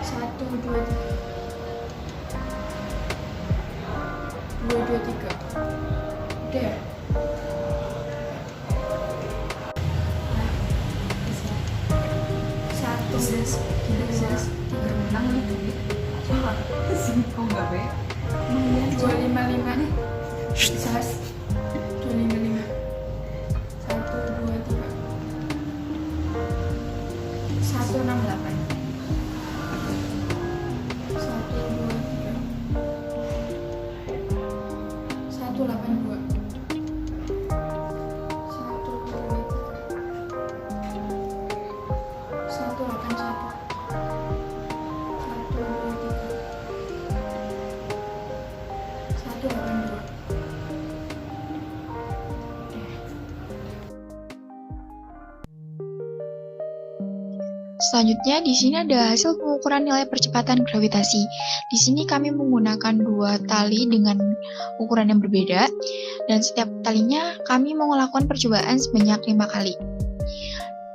Satu, dua, tiga. Udah ya? Satu, dua, Menang nih duit. Coba. Kok nggak be? dua, lima. Sas. 255. Satu, dua, tiga. 168. 182. 182. Selanjutnya, di sini ada hasil pengukuran nilai percepatan gravitasi. Di sini kami menggunakan dua tali dengan ukuran yang berbeda, dan setiap talinya kami melakukan percobaan sebanyak 5 kali.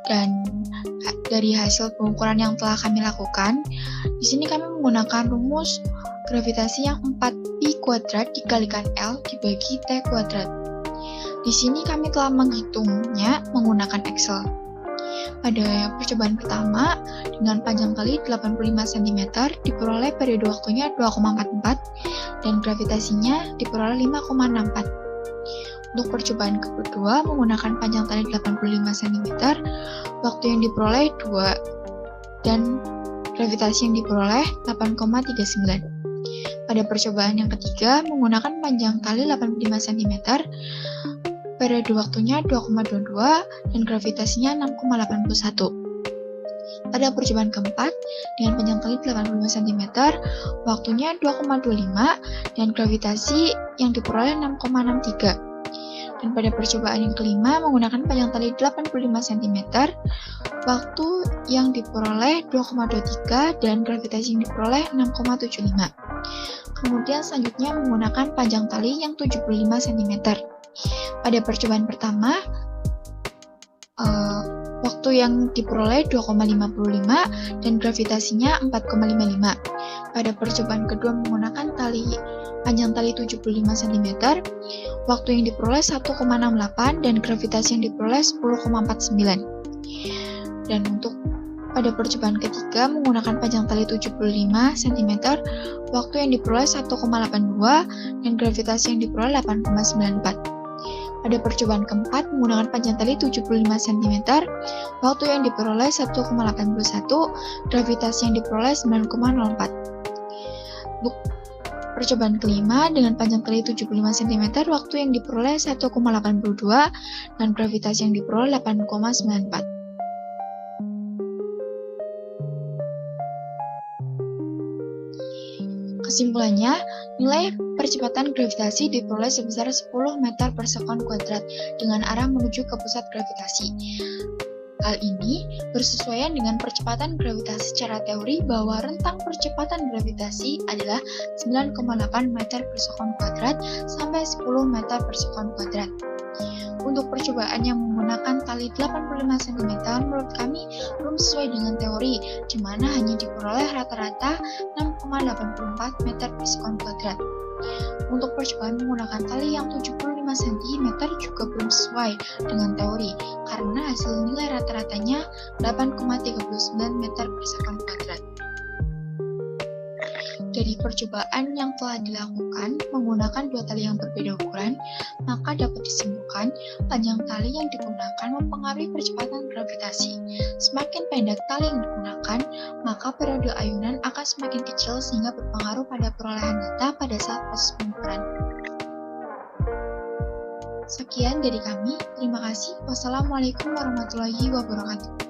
Dan dari hasil pengukuran yang telah kami lakukan, di sini kami menggunakan rumus gravitasi yang 4pi kuadrat dikalikan L dibagi T kuadrat. Di sini kami telah menghitungnya menggunakan Excel. Pada percobaan pertama, dengan panjang tali 85 cm diperoleh periode waktunya 2,44 dan gravitasinya diperoleh 5,64. Untuk percobaan kedua menggunakan panjang tali 85 cm, waktu yang diperoleh 2 dan gravitasi yang diperoleh 8,39. Pada percobaan yang ketiga menggunakan panjang tali 85 cm, periode waktunya 2,22 dan gravitasinya 6,81. Pada percobaan keempat, dengan panjang tali 85 cm, waktunya 2,25 dan gravitasi yang diperoleh 6,63. Dan pada percobaan yang kelima, menggunakan panjang tali 85 cm, waktu yang diperoleh 2,23 dan gravitasi yang diperoleh 6,75. Kemudian selanjutnya menggunakan panjang tali yang 75 cm. Pada percobaan pertama, waktu yang diperoleh 2,55 dan gravitasinya 4,55. Pada percobaan kedua menggunakan panjang tali 75 cm, waktu yang diperoleh 1,68 dan gravitasi yang diperoleh 10,49. Dan untuk pada percobaan ketiga menggunakan panjang tali 75 cm, waktu yang diperoleh 1,82 dan gravitasi yang diperoleh 8,94. Pada percobaan keempat menggunakan panjang tali 75 cm, waktu yang diperoleh 1,81, gravitasi yang diperoleh 9,04. Untuk percobaan kelima dengan panjang tali 75 cm, waktu yang diperoleh 1,82 dan gravitasi yang diperoleh 8,94. Kesimpulannya, nilai percepatan gravitasi diperoleh sebesar 10 meter per sekon kuadrat dengan arah menuju ke pusat gravitasi. Hal ini bersesuaian dengan percepatan gravitasi secara teori bahwa rentang percepatan gravitasi adalah 9,8 meter per sekon kuadrat sampai 10 meter per sekon kuadrat. Untuk percobaan yang menggunakan tali 85 cm menurut kami belum sesuai dengan teori, di mana hanya diperoleh rata-rata 6,84 meter per sekon kuadrat. Untuk percobaan menggunakan tali yang 75 cm juga belum sesuai dengan teori, karena hasil nilai rata-ratanya 8,39 meter per sekon kuadrat. Dari percobaan yang telah dilakukan menggunakan dua tali yang berbeda ukuran, maka dapat disimpulkan panjang tali yang digunakan mempengaruhi percepatan gravitasi. Semakin pendek tali yang digunakan, maka periode ayunan akan semakin kecil sehingga berpengaruh pada perolehan data pada saat proses pengukuran. Sekian dari kami, terima kasih. Wassalamualaikum warahmatullahi wabarakatuh.